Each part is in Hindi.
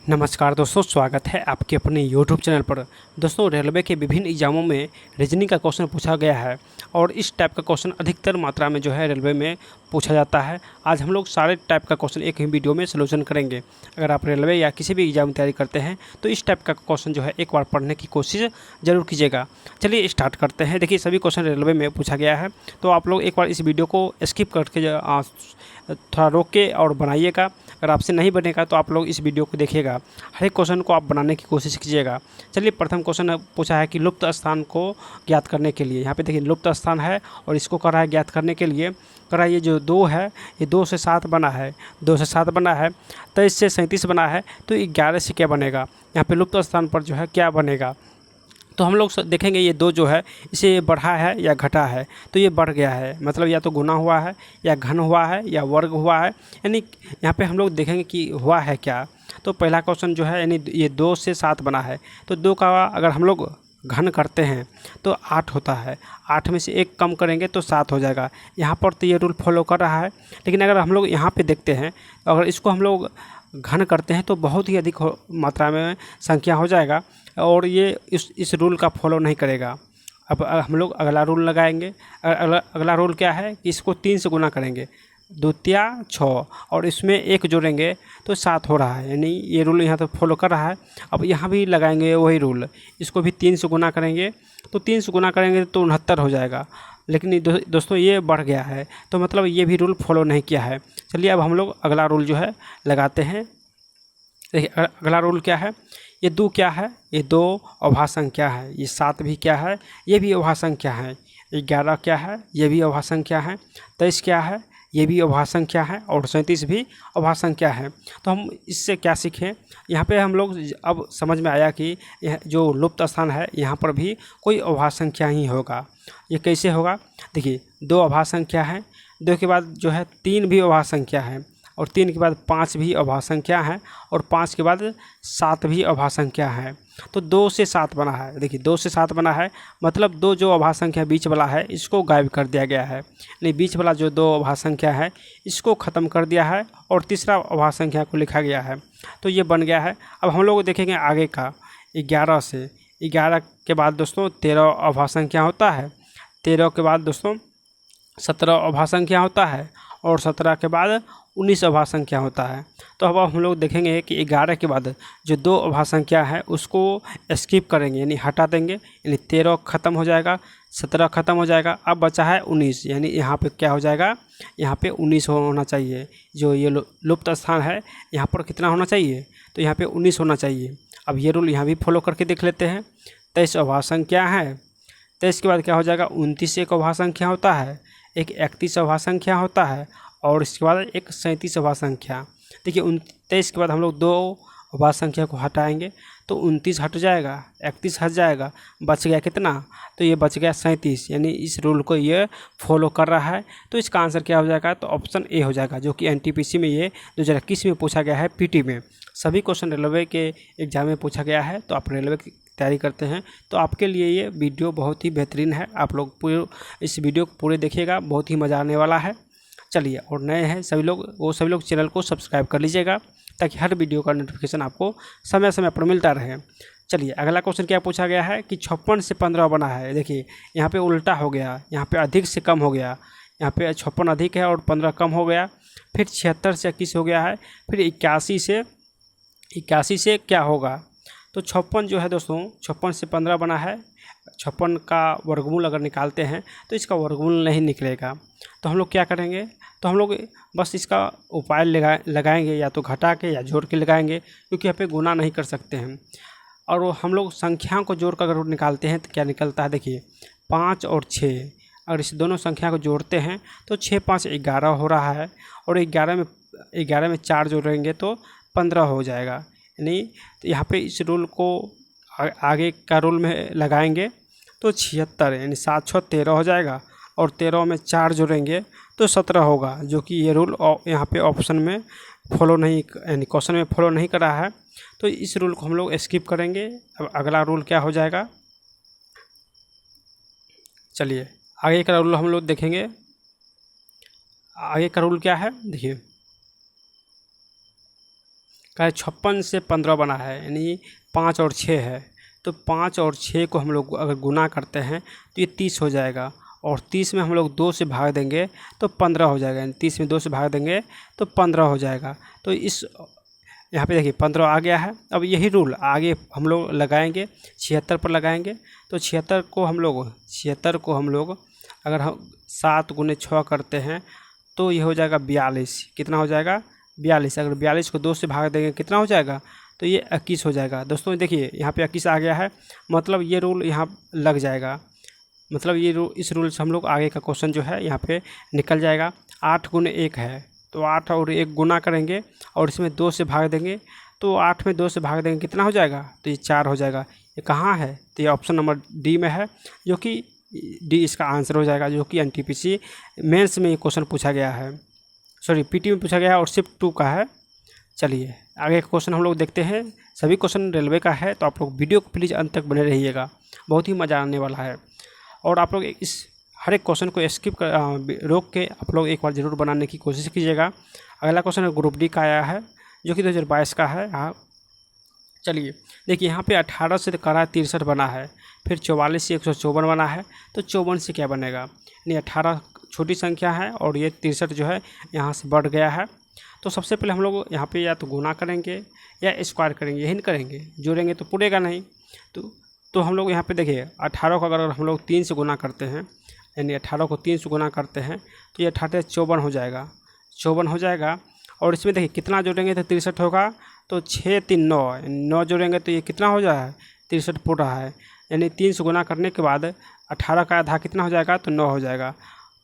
नमस्कार दोस्तों, स्वागत है आपके अपने YouTube चैनल पर। दोस्तों, रेलवे के विभिन्न एग्जामों में रीजनिंग का क्वेश्चन पूछा गया है और इस टाइप का क्वेश्चन अधिकतर मात्रा में जो है रेलवे में पूछा जाता है। आज हम लोग सारे टाइप का क्वेश्चन एक ही वीडियो में सलूशन करेंगे। अगर आप रेलवे या किसी भी एग्जाम की तैयारी करते हैं तो इस टाइप का क्वेश्चन जो है एक बार पढ़ने की कोशिश ज़रूर कीजिएगा। चलिए स्टार्ट करते हैं। देखिए, सभी क्वेश्चन रेलवे में पूछा गया है, तो आप लोग एक बार इस वीडियो को स्किप करके थोड़ा रोक के और बनाइएगा। अगर आपसे नहीं बनेगा तो आप लोग इस वीडियो को देखिएगा, हर एक क्वेश्चन को आप बनाने की कोशिश कीजिएगा। चलिए, प्रथम क्वेश्चन पूछा है कि लुप्त स्थान को ज्ञात करने के लिए। यहाँ पे देखिए लुप्त स्थान है और इसको कर रहा है ज्ञात करने के लिए। कर रहा है ये जो 2 है, ये 2 से 7 बना है, 2 से 7 बना है, 23 से 37 बना है, तो 11 से क्या बनेगा। यहाँ पे लुप्त स्थान पर जो है क्या बनेगा, तो हम लोग देखेंगे ये 2 जो है इसे बढ़ा है या घटा है, तो ये बढ़ गया है, मतलब या तो गुना हुआ है या घन हुआ है या वर्ग हुआ है। यानी यहाँ पे हम लोग देखेंगे कि हुआ है क्या। तो पहला क्वेश्चन जो है यानी ये 2 से 7 बना है, तो 2 का अगर हम लोग घन करते हैं तो 8 होता है। 8 में से 1 कम करेंगे तो 7 हो जाएगा। यहाँ पर तो ये रूल फॉलो कर रहा है, लेकिन अगर हम लोग यहाँ पे देखते हैं, अगर इसको हम लोग घन करते हैं तो बहुत ही अधिक मात्रा में संख्या हो जाएगा और ये इस रूल का फॉलो नहीं करेगा। अब हम लोग अगला रूल लगाएंगे। अगला रूल क्या है कि इसको 3 से गुना करेंगे, 2 तिया 6 और इसमें 1 जोड़ेंगे तो 7 हो रहा है। यानी ये रूल यहाँ तो फॉलो कर रहा है। अब यहाँ भी लगाएंगे वही रूल, इसको भी 3 से गुना करेंगे, तो 3 से गुना करेंगे तो 69 हो जाएगा। लेकिन दोस्तों ये बढ़ गया है, तो मतलब ये भी रूल फॉलो नहीं किया है। चलिए अब हम लोग अगला रूल जो है लगाते हैं। देखिए अगला रूल क्या है, ये 2 क्या है, ये 2 अभाज्य संख्या है। ये 7 भी क्या है, ये भी अभाज्य संख्या है। 11 क्या है, ये भी अभाज्य संख्या है। 23 क्या है, ये भी अभाज्य संख्या है और 37 भी अभाज्य संख्या है। तो हम इससे क्या सीखें, यहाँ पे हम लोग अब समझ में आया कि यह जो लुप्त स्थान है यहाँ पर भी कोई अभाज्य संख्या ही होगा। ये कैसे होगा, देखिए 2 अभाज्य संख्या है, 2 के बाद जो है 3 भी अभाज्य संख्या है और 3 के बाद 5 भी अभाज्य संख्या है और 5 के बाद 7 भी अभाज्य संख्या है। तो 2 से 7 बना है। देखिए 2 से 7 बना है, मतलब 2 जो अभाज्य संख्या बीच वाला है इसको गायब कर दिया गया है। यानी बीच वाला जो 2 अभाज्य संख्या है इसको ख़त्म कर दिया है और तीसरा अभाज्य संख्या को लिखा गया है, तो ये बन गया है। अब हम लोग देखेंगे आगे का 11 से। 11 के बाद दोस्तों 13 अभाज्य संख्या होता है। 13 के बाद दोस्तों 17 अभाज्य संख्या होता है और 17 के बाद 19 अभाज्य संख्या होता है। तो अब हम लोग देखेंगे कि 11 के बाद जो 2 अभाज्य संख्या है उसको स्किप करेंगे, यानी हटा देंगे। यानी 13 ख़त्म हो जाएगा, 17 ख़त्म हो जाएगा, अब बचा है 19। यानी यहाँ पे क्या हो जाएगा, यहाँ पे 19 होना चाहिए। जो ये लुप्त स्थान है यहाँ पर कितना होना चाहिए, तो यहाँ पे 19 होना चाहिए। अब ये रूल यहाँ भी फॉलो करके देख लेते हैं। 23 अभाज्य संख्या है, 23 के बाद क्या हो जाएगा, 29 एक अभाज्य संख्या होता है, एक 31 अभाज्य संख्या होता है और इसके बाद एक 37 अभाज्य संख्या। देखिए 23 के बाद हम लोग 2 अभाज्य संख्या को हटाएंगे तो 29 हट जाएगा, 31 हट जाएगा, बच गया कितना, तो ये बच गया 37। यानी इस रूल को ये फॉलो कर रहा है। तो इसका आंसर क्या हो जाएगा, तो ऑप्शन ए हो जाएगा, जो कि एनटीपीसी में ये 2021 में पूछा गया है। पीटी में सभी क्वेश्चन रेलवे के एग्जाम में पूछा गया है। तो आप रेलवे की तैयारी करते हैं तो आपके लिए ये वीडियो बहुत ही बेहतरीन है। आप लोग पूरे इस वीडियो को पूरे देखिएगा, बहुत ही मज़ा आने वाला है। चलिए, और नए हैं सभी लोग चैनल को सब्सक्राइब कर लीजिएगा ताकि हर वीडियो का नोटिफिकेशन आपको समय समय पर मिलता रहे। चलिए अगला क्वेश्चन क्या पूछा गया है कि 56 से 15 बना है। देखिए यहाँ पे उल्टा हो गया, यहाँ पे अधिक से कम हो गया। यहाँ पे 56 अधिक है और 15 कम हो गया। फिर 76 से 21 हो गया है। फिर 81 से क्या होगा, तो 56 जो है दोस्तों, 56 से 15 बना है। 56 का वर्गमूल अगर निकालते हैं तो इसका वर्गमूल नहीं निकलेगा। तो हम लोग क्या करेंगे, तो हम लोग बस इसका उपाय लगाएंगे, या तो घटा के या जोड़ के लगाएंगे, क्योंकि यहाँ पे गुना नहीं कर सकते हैं। और वो हम लोग संख्याओं को जोड़ कर अगर निकालते हैं तो क्या निकलता है, देखिए 5 और 6, अगर इस दोनों संख्या को जोड़ते हैं तो 6 5 11 हो रहा है और 11 में 4 जोड़ेंगे तो 15 हो जाएगा। यानी तो यहाँ पे इस रूल को आगे का रूल में लगाएंगे तो 76, यानी 7 6 13 हो जाएगा और 13 में 4 जोड़ेंगे तो 17 होगा, जो कि ये रूल यहाँ पे ऑप्शन में फॉलो नहीं, यानी क्वेश्चन में फॉलो नहीं कर रहा है। तो इस रूल को हम लोग स्किप करेंगे। अब अगला रूल क्या हो जाएगा, चलिए आगे का रूल हम लोग देखेंगे। आगे का रूल क्या है, देखिए कहा 56 से 15 बना है, यानी 5 और 6 है। तो 5 और 6 को हम लोग अगर गुना करते हैं तो ये 30 हो जाएगा, और 30 में हम लोग 2 से भाग देंगे तो 15 हो जाएगा, यानी 30 में 2 से भाग देंगे तो 15 हो जाएगा। तो इस यहाँ पे देखिए 15 आ गया है। अब यही रूल आगे हम लोग लगाएंगे, 76 पर लगाएंगे। तो 76 को हम लोग अगर हम 7 गुने 6 करते हैं तो ये हो जाएगा 42। कितना हो जाएगा? 42। अगर 42 को 2 से भाग देंगे कितना हो जाएगा? तो ये 21 हो जाएगा। दोस्तों देखिए यहाँ पे 21 आ गया है, मतलब ये रूल यहाँ लग जाएगा, मतलब ये इस रूल से हम लोग आगे का क्वेश्चन जो है यहाँ पे निकल जाएगा। 8 गुने 1 है, तो 8 और 1 गुना करेंगे और इसमें 2 से भाग देंगे, तो 8 में 2 से भाग देंगे कितना हो जाएगा? तो ये 4 हो जाएगा। ये कहाँ है? तो ये ऑप्शन नंबर डी में है, जो कि डी इसका आंसर हो जाएगा, जो कि एनटीपीसी मेंस में ये क्वेश्चन पूछा गया है, सॉरी पीटी में पूछा गया है और शिफ्ट 2 का है। चलिए आगे का क्वेश्चन हम लोग देखते हैं। सभी क्वेश्चन रेलवे का है, तो आप लोग वीडियो को प्लीज़ अंत तक बने रहिएगा, बहुत ही मज़ा आने वाला है। और आप लोग इस हर एक क्वेश्चन को स्किप रोक के आप लोग एक बार ज़रूर बनाने की कोशिश कीजिएगा। अगला क्वेश्चन ग्रुप डी का आया है, जो कि 2022 का है। हाँ चलिए देखिए यहाँ पे 18 से करा 63 बना है, फिर 44 से 154 बना है, तो 54 से क्या बनेगा? यानी 18 छोटी संख्या है और ये 63 जो है यहाँ से बढ़ गया है। तो सबसे पहले हम लोग यहाँ पे या तो गुना करेंगे या स्क्वायर करेंगे, यही नहीं करेंगे, जोड़ेंगे तो पूरेगा नहीं। तो हम लोग यहाँ पे देखिए 18 को अगर हम लोग 3 से गुना करते हैं, यानी 18 को 3 से गुना करते हैं तो ये 18 54 हो जाएगा, 54 हो जाएगा। और इसमें देखिए कितना जोड़ेंगे तो 63 होगा, तो 6 3 9, 9 जोड़ेंगे तो ये कितना हो जाए? 63 पूरा है, यानी 3 से गुना करने के बाद 18 का आधा कितना हो जाएगा? तो 9 हो जाएगा।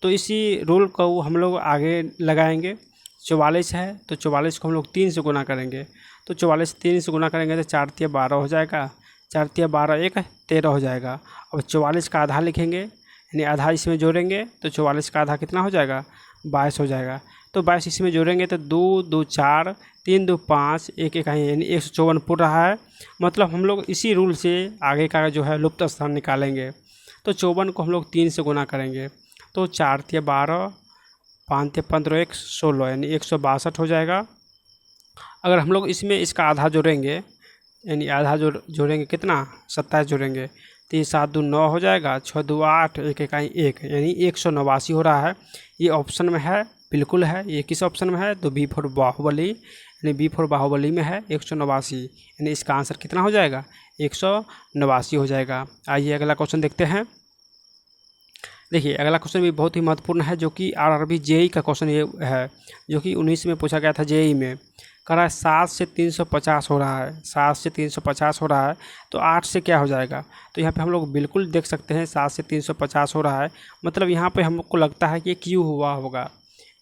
तो इसी रूल को हम लोग आगे लगाएंगे। 44 है तो 44 को हम लोग 3 से गुना करेंगे, तो 44 3 से गुना करेंगे तो 4 3 12 हो जाएगा, 4 3 12 1 13 हो जाएगा। अब 44 का आधा लिखेंगे, यानी आधा इसमें जोड़ेंगे तो 44 का आधा कितना हो जाएगा? 22 हो जाएगा। तो 22 इसमें जोड़ेंगे तो 2 2 4 3 2 5 1 1 यानी 154 पूर रहा है। मतलब हम लोग इसी रूल से आगे का जो है लुप्त स्थान निकालेंगे। तो 54 को हम लोग 3 से गुना करेंगे, तो 4 3 12 5 3 15 1 16, यानी 162 हो जाएगा। अगर हम लोग इसमें इसका आधा जोड़ेंगे, यानी आधा जोड़ेंगे कितना? 27 जोड़ेंगे, तो ये 7 2 9 हो जाएगा, 6 2 8 1 1 1, यानी 189 हो रहा है। ये ऑप्शन में है, बिल्कुल है। ये किस ऑप्शन में है? तो बी फॉर बाहुबली, यानी बी फॉर बाहुबली में है 189, यानी इसका आंसर कितना हो जाएगा? 189 हो जाएगा। आइए अगला क्वेश्चन देखते हैं। देखिए अगला क्वेश्चन भी बहुत ही महत्वपूर्ण है, जो कि आरआरबी जेईई का क्वेश्चन ये है, जो कि 19 में पूछा गया था जेईई में। कह रहा है 7 से 350 हो रहा है, 7 से 350 हो रहा है, तो 8 से क्या हो जाएगा? तो यहाँ पे हम लोग बिल्कुल देख सकते हैं 7 से 350 हो रहा है, मतलब यहाँ पे हमको लगता है कि ये क्यों हुआ होगा।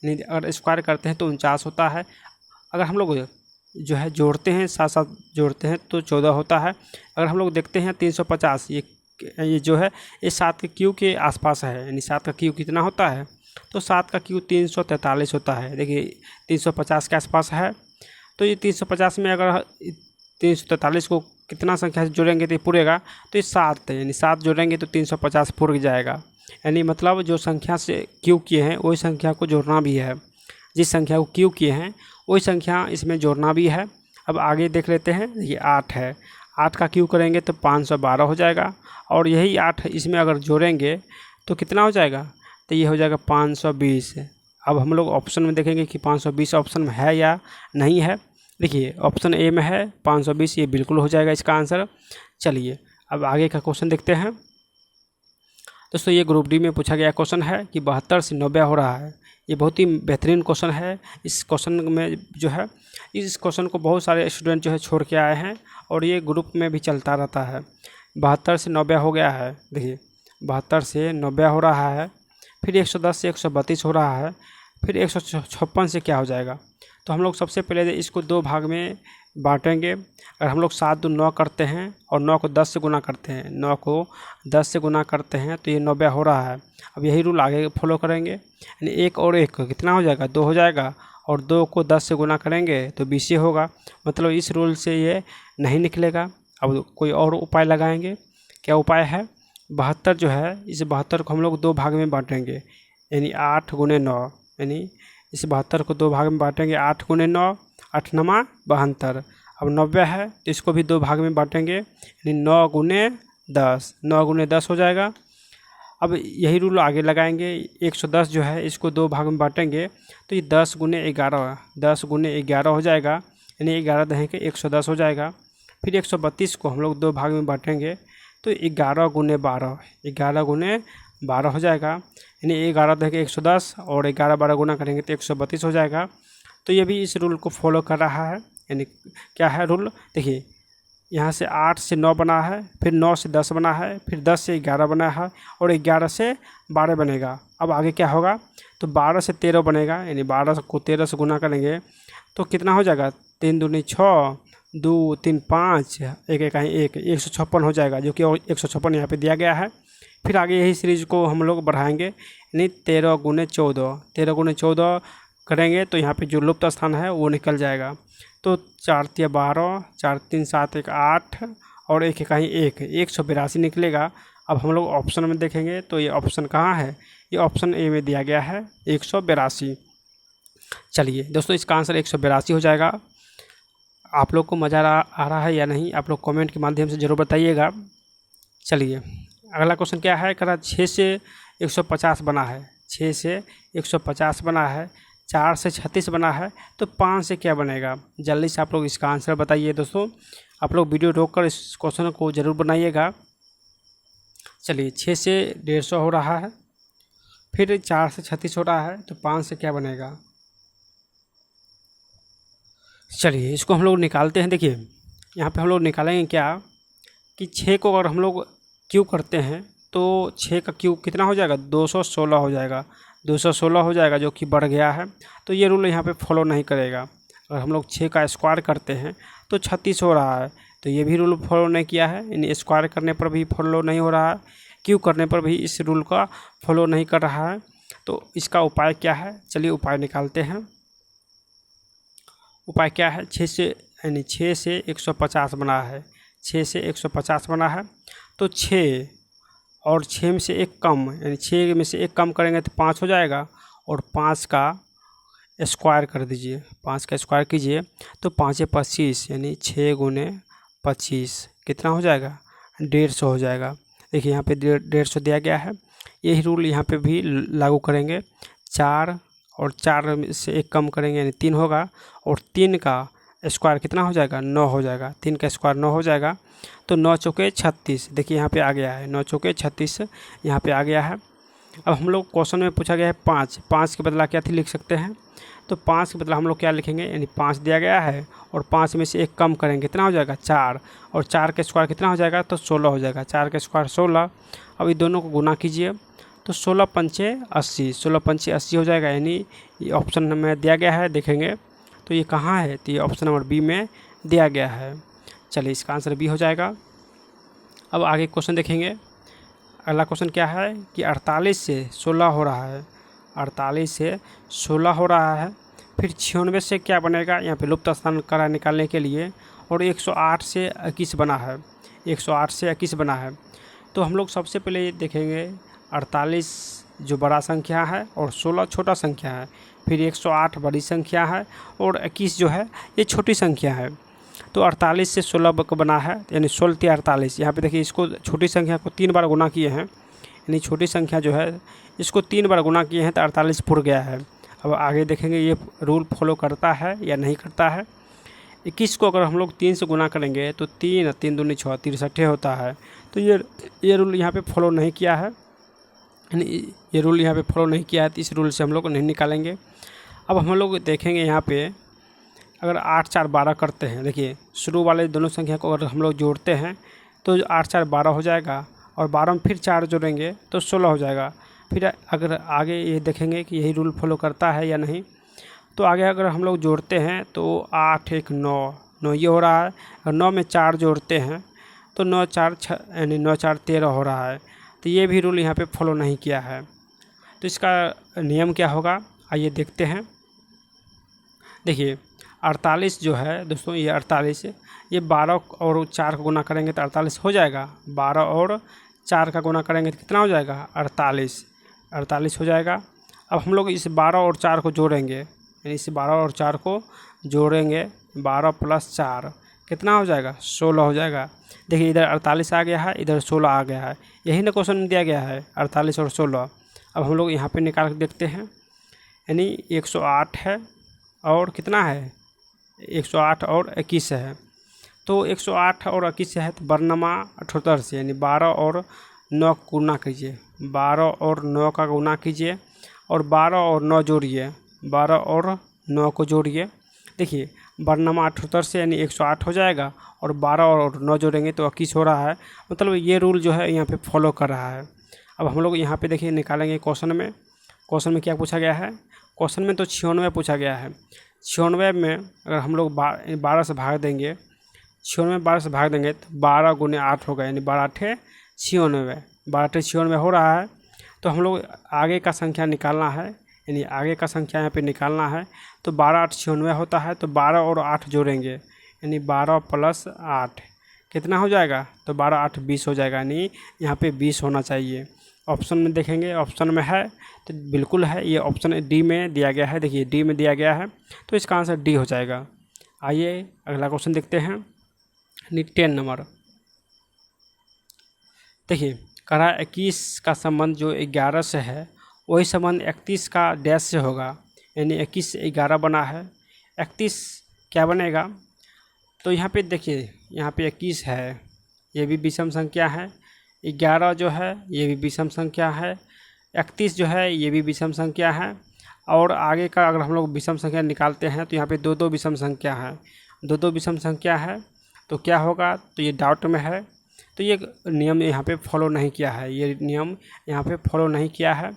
यानी अगर स्क्वायर करते हैं तो 49 होता है, अगर हम लोग जो है जोड़ते हैं, साथ साथ जोड़ते हैं तो 14 होता है। अगर हम लोग देखते हैं 350, ये जो है ये 7 के क्यू के आसपास है, यानी 7 का क्यू कितना होता है? तो 7 का क्यू 343 होता है। देखिए 350 के आसपास है, तो ये 350 में अगर 343 को कितना संख्या से जोड़ेंगे तो ये पूरेगा, तो ये 7 है, यानी 7 जोड़ेंगे तो 350 पूर जाएगा। यानी मतलब जो संख्या से क्यू किए हैं वही संख्या को जोड़ना भी है, जिस संख्या को क्यू किए हैं वही संख्या इसमें जोड़ना भी है। अब आगे देख लेते हैं। ये 8 है, 8 का क्यू करेंगे तो 512 हो जाएगा, और यही 8 इसमें अगर जोड़ेंगे तो कितना हो जाएगा? तो ये हो जाएगा 520। अब हम लोग ऑप्शन में देखेंगे कि 520 ऑप्शन में है या नहीं है। देखिए ऑप्शन ए में है 520, ये बिल्कुल हो जाएगा इसका आंसर। चलिए अब आगे का क्वेश्चन देखते हैं। दोस्तों ये ग्रुप डी में पूछा गया क्वेश्चन है कि 72 से 90 हो रहा है। ये बहुत ही बेहतरीन क्वेश्चन है। इस क्वेश्चन में जो है इस क्वेश्चन को बहुत सारे स्टूडेंट जो है छोड़ के आए हैं, और ये ग्रुप में भी चलता रहता है। 72 से 90 हो गया है, देखिए 72 से 90 हो रहा है, फिर 110 से 132 हो रहा है, फिर 156 से क्या हो जाएगा? तो हम लोग सबसे पहले इसको 2 भाग में बांटेंगे। अगर हम लोग 7 2 9 करते हैं और 9 को 10 से गुना करते हैं, 9 को 10 से गुना करते हैं तो ये 90 हो रहा है। अब यही रूल आगे फॉलो करेंगे, यानी 1 और 1 कितना हो जाएगा? 2 हो जाएगा, और 2 को 10 से गुना करेंगे तो 20 होगा। मतलब इस रूल से ये नहीं निकलेगा। अब कोई और उपाय लगाएंगे। क्या उपाय है? 72 जो है, इस 72 को हम लोग 2 भाग में बांटेंगे, यानी 8 गुने 9, यानी इस 72 को 2 भाग में बांटेंगे 8 गुने 9, 8 नमा 72। अब 90 है तो इसको भी 2 भाग में बांटेंगे, यानी 9 गुने 10, 9 गुने 10 हो जाएगा। अब यही रूल आगे लगाएंगे, 110 जो है इसको 2 भाग में बांटेंगे तो ये 10 गुने 11, 10 गुने 11 हो जाएगा, यानी 11 दहें के 110 हो जाएगा। फिर 132 को हम लोग 2 भाग में बांटेंगे तो 11 गुने 12, 11 गुने 12 हो जाएगा, यानी 11 दहें के 110 और 11 12 गुना करेंगे तो 132 हो जाएगा। तो ये भी इस रूल को फॉलो कर रहा है, यानी क्या है रूल, देखिए यहाँ से 8 से 9 बना है, फिर 9 से 10 बना है, फिर 10 से 11 बना है और 11 से 12 बनेगा। अब आगे क्या होगा, तो 12 से 13 बनेगा, यानी 12 को 13 से गुना करेंगे तो कितना हो जाएगा, 3 दूनी 6, 2 3 5, 1 1 1, 156 हो जाएगा, जो कि 156 यहाँ पे दिया गया है। फिर आगे यही सीरीज को हम लोग बढ़ाएंगे, यानी 13 गुने 14, 13 गुने 14 करेंगे तो यहाँ पे जो लुप्त स्थान है वो निकल जाएगा। तो 4 तिया 12, 4 3 7 1 8 और 1 1 1, 182 निकलेगा। अब हम लोग ऑप्शन में देखेंगे तो ये ऑप्शन कहाँ है, ये ऑप्शन ए में दिया गया है 182। चलिए दोस्तों, इसका आंसर 182 हो जाएगा। आप लोग को मज़ा आ रहा है या नहीं, आप लोग कमेंट के माध्यम से ज़रूर बताइएगा। चलिए अगला क्वेश्चन क्या है, कह रहा 6 से 150 बना है, 6 से 150 बना है, 4 से 36 बना है, तो 5 से क्या बनेगा। जल्दी से आप लोग इसका आंसर बताइए दोस्तों। आप लोग वीडियो रोककर इस क्वेश्चन को ज़रूर बनाइएगा। चलिए 6 से 150 हो रहा है, फिर 4 से 36 हो रहा है, तो 5 से क्या बनेगा। चलिए इसको हम लोग निकालते हैं। देखिए यहाँ पे हम लोग निकालेंगे क्या कि 6 को अगर हम लोग क्यू करते हैं तो 6 का क्यू कितना हो जाएगा, 216 हो जाएगा, 216 हो जाएगा, जो कि बढ़ गया है। तो ये रूल यहाँ पे फॉलो नहीं करेगा। अगर हम लोग 6 का स्क्वायर करते हैं तो 36 हो रहा है, तो ये भी रूल फॉलो नहीं किया है, यानी स्क्वायर करने पर भी फॉलो नहीं हो रहा है, क्यू करने पर भी इस रूल का फॉलो नहीं कर रहा है। तो इसका उपाय क्या है, चलिए उपाय निकालते हैं। उपाय क्या है, 6 से यानी 6 से 150 बना है, 6 से 150 बना है, तो 6 और 6 में से 1 कम, यानी 6 में से 1 कम करेंगे तो 5 हो जाएगा, और 5 का स्क्वायर कर दीजिए, 5 का स्क्वायर कीजिए तो 5 25, यानी 6 गुने 25 कितना हो जाएगा, 150 हो जाएगा। देखिए यहाँ पे 150 दिया गया है। यही रूल यहाँ पे भी लागू करेंगे। 4 और 4 में से 1 कम करेंगे, यानी 3 होगा, और 3 का स्क्वायर कितना हो जाएगा, 9 हो जाएगा, 3 का स्क्वायर 9 हो जाएगा, तो 9 चौके 36। देखिए यहाँ पे आ गया है 9 चौके 36, यहाँ पे आ गया है। अब हम लोग क्वेश्चन में पूछा गया है 5, 5 के बदला क्या थी लिख सकते हैं, तो 5 के बदला हम लोग क्या लिखेंगे, यानी 5 दिया गया है और 5 में से 1 कम करेंगे, कितना हो जाएगा 4, और 4 का स्क्वायर कितना हो जाएगा, तो 16 हो जाएगा, 4 का स्क्वायर 16। अब ये दोनों को गुना कीजिए तो 16 पंचे 80, 16 पंचे 80 हो जाएगा, यानी ये ऑप्शन में दिया गया है। देखेंगे तो ये कहाँ है, तो ये ऑप्शन नंबर बी में दिया गया है। चलिए इसका आंसर बी हो जाएगा। अब आगे क्वेश्चन देखेंगे। अगला क्वेश्चन क्या है कि 48 से 16 हो रहा है, 48 से 16 हो रहा है, फिर 96 से क्या बनेगा, यहाँ पे लुप्त स्थान करा निकालने के लिए, और 108 से 21 बना है, 108 से 21 बना है। तो हम लोग सबसे पहले ये देखेंगे 48 जो बड़ा संख्या है और 16 छोटा संख्या है, फिर 108 बड़ी संख्या है और 21 जो है ये छोटी संख्या है। तो 48 से 16 बना है, यानी 16 × 48। यहाँ पे देखिए इसको छोटी संख्या को 3 बार गुना किए हैं, यानी छोटी संख्या जो है इसको 3 बार गुना किए हैं तो 48 पुर गया है। अब आगे देखेंगे ये रूल फॉलो करता है या नहीं करता है। 21 को अगर हम लोग 3 से गुना करेंगे तो 3 3 दूनी 6, 63 होता है। तो ये रूल यहाँ पे फॉलो नहीं किया है, यानी ये रूल यहाँ पे फॉलो नहीं किया है, तो इस रूल से हम लोग नहीं निकालेंगे। अब हम लोग देखेंगे यहाँ पे अगर 8 4 12 करते हैं, देखिए शुरू वाले दोनों संख्या को अगर हम लोग जोड़ते हैं तो 8 4 12 हो जाएगा, और 12 में फिर 4 जोड़ेंगे तो 16 हो जाएगा। फिर अगर आगे ये देखेंगे कि यही रूल फॉलो करता है या नहीं, तो आगे अगर हम लोग जोड़ते हैं तो 8 1 9, 9 ये हो रहा है, और 9 में 4 जोड़ते हैं तो 9 4 6, यानी 9 4 13 हो रहा है। तो ये भी रूल यहाँ पे फॉलो नहीं किया है। तो इसका नियम क्या होगा, आइए देखते हैं। देखिए 48 जो है दोस्तों, ये 48 ये 12 और 4 का गुना करेंगे तो 48 हो जाएगा, 12 और 4 का गुना करेंगे तो कितना हो जाएगा, 48 हो जाएगा। अब हम लोग इस 12 और 4 को जोड़ेंगे यानी इस 12 और 4 को जोड़ेंगे, 12 + 4 कितना हो जाएगा, 16 हो जाएगा। देखिए इधर 48 आ गया है, इधर 16 आ गया है, यही ना क्वेश्चन में दिया गया है 48 और 16। अब हम लोग यहाँ पे निकाल के देखते हैं, यानी 108 है और कितना है, 108 और 21 है। तो 108 और 21 है तो वर्णमा 78 से, यानी 12 और 9 का गुना कीजिए, 12 और 9 का गुना कीजिए और 12 और 9 जोड़िए, 12 और 9 को जोड़िए। देखिए वर्णमा 78 से यानी 108 हो जाएगा और 12 और 9 जोड़ेंगे तो 21 हो रहा है। मतलब ये रूल जो है यहाँ पे फॉलो कर रहा है। अब हम लोग यहाँ पे देखिए निकालेंगे क्वेश्चन में क्या पूछा गया है। क्वेश्चन में तो 96 पूछा गया है। 96 में अगर हम लोग 12 से भाग देंगे, 96 में 12 से भाग देंगे तो 12 × 8 होगा, यानी 12 × 8 = 96, 12 × 8 = 96 हो रहा है। तो हम लोग आगे का संख्या निकालना है, यानी आगे का संख्या यहाँ पे निकालना है। तो 12 × 8 = 96 होता है, तो 12 और 8 जोड़ेंगे, यानी 12 + 8 कितना हो जाएगा, तो 12 × 8 = 20 हो जाएगा, यानी यहाँ पे 20 होना चाहिए। ऑप्शन में देखेंगे, ऑप्शन में है तो बिल्कुल है, ये ऑप्शन डी में दिया गया है। देखिए डी में दिया गया है तो इसका आंसर डी हो जाएगा। आइए अगला क्वेश्चन देखते हैं, 10 नंबर। देखिए कह रहा है 21 का संबंध जो 11 से है वही संबंध 31 का डैश से होगा, यानी 21 से 11 बना है, 31 क्या बनेगा। तो यहाँ पे देखिए, यहाँ पे 21 है, ये भी विषम संख्या है, 11 जो है ये भी विषम संख्या है, 31 जो है ये भी विषम संख्या है। और आगे का अगर हम लोग विषम संख्या निकालते हैं तो यहाँ पे 2 विषम संख्या है, 2 विषम संख्या है। तो क्या होगा, तो ये डाउट में है, तो ये नियम यहाँ पे फॉलो नहीं किया है, ये नियम यहाँ पे फॉलो नहीं किया है।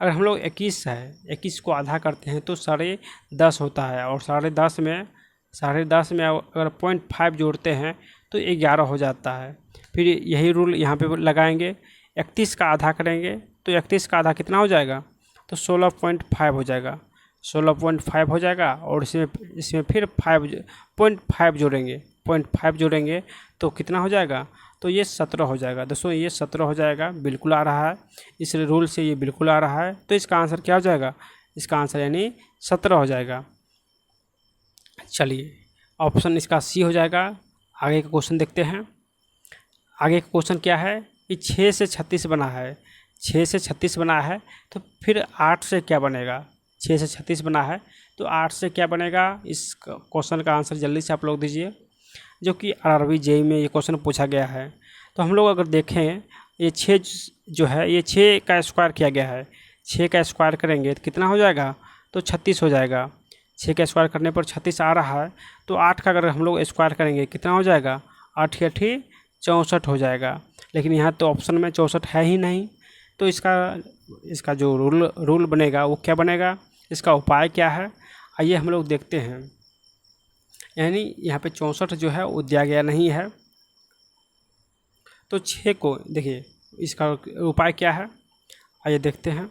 अगर हम लोग 21 है, 21 को आधा करते हैं तो 10.5 होता है, और 10.5 में अगर 0.5 जोड़ते हैं तो 11 हो जाता है। फिर यही रूल यहाँ पे लगाएंगे, 31 का आधा करेंगे तो 31 का आधा कितना हो जाएगा, तो 16.5 हो जाएगा, 16.5 हो जाएगा। और इसमें फिर 0.5 जोड़ेंगे, 0.5 जोड़ेंगे तो कितना हो जाएगा, तो ये 17 हो जाएगा। दोस्तों ये 17 हो जाएगा, बिल्कुल आ रहा है, इस रूल से ये बिल्कुल आ रहा है। तो इसका आंसर क्या हो जाएगा, इसका आंसर यानी 17 हो जाएगा। चलिए ऑप्शन इसका सी हो जाएगा। आगे का क्वेश्चन देखते हैं। आगे का क्वेश्चन क्या है कि 6 से 36 बना है, 6 से 36 बना है तो फिर 8 से क्या बनेगा, 6 से 36 बना है तो 8 से क्या बनेगा। इस क्वेश्चन का आंसर जल्दी से आप लोग दीजिए, जो कि RRB JEE में ये क्वेश्चन पूछा गया है। तो हम लोग अगर देखें, ये 6 जो है ये 6 का स्क्वायर किया गया है, 6 का स्क्वायर करेंगे तो कितना हो जाएगा, तो 36 हो जाएगा। 6 का स्क्वायर करने पर 36 आ रहा है, तो 8 का अगर हम लोग स्क्वायर करेंगे कितना हो जाएगा, 8 × 8 = 64 हो जाएगा। लेकिन यहाँ तो ऑप्शन में 64 है ही नहीं, तो इसका जो रूल बनेगा वो क्या बनेगा, इसका उपाय क्या है, आइए हम लोग देखते हैं। यानी यहाँ पे 64 जो है वो दिया गया नहीं है, तो 6 को देखिए इसका उपाय क्या है, आइए देखते हैं।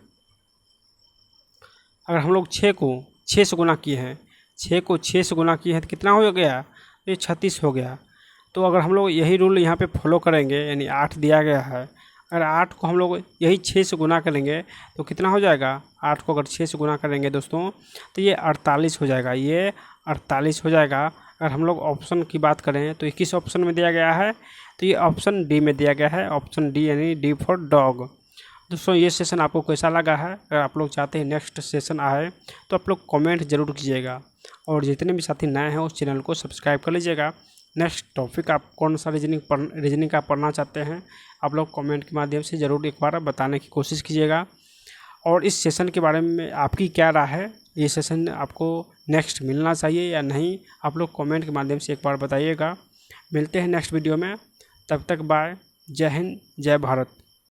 अगर हम लोग 6 को 6 से गुना किए हैं, 6 को 6 से गुना किए हैं तो कितना हो गया, तो ये 36 हो गया। तो अगर हम लोग यही रूल यहाँ पे फॉलो करेंगे, यानी 8 दिया गया है, अगर 8 को हम लोग यही 6 से गुना करेंगे तो कितना हो जाएगा, 8 को अगर 6 से गुना करेंगे दोस्तों तो ये 48 हो जाएगा, ये 48 हो जाएगा। अगर हम लोग ऑप्शन की बात करें तो किस ऑप्शन में दिया गया है, तो ये ऑप्शन डी में दिया गया है, ऑप्शन डी यानी डी फॉर डॉग। दोस्तों ये सेशन आपको कैसा लगा है, अगर आप लोग चाहते हैं नेक्स्ट सेशन आए तो आप लोग कमेंट ज़रूर कीजिएगा, और जितने भी साथी नए हैं उस चैनल को सब्सक्राइब कर लीजिएगा। नेक्स्ट टॉपिक आप कौन सा रीजनिंग का पढ़ना चाहते हैं, आप लोग कमेंट के माध्यम से ज़रूर एक बार बताने की कोशिश कीजिएगा। और इस सेशन के बारे में आपकी क्या राय है, ये सेशन आपको नेक्स्ट मिलना चाहिए या नहीं, आप लोग कमेंट के माध्यम से एक बार बताइएगा। मिलते हैं नेक्स्ट वीडियो में, तब तक बाय, जय हिंद, जय भारत।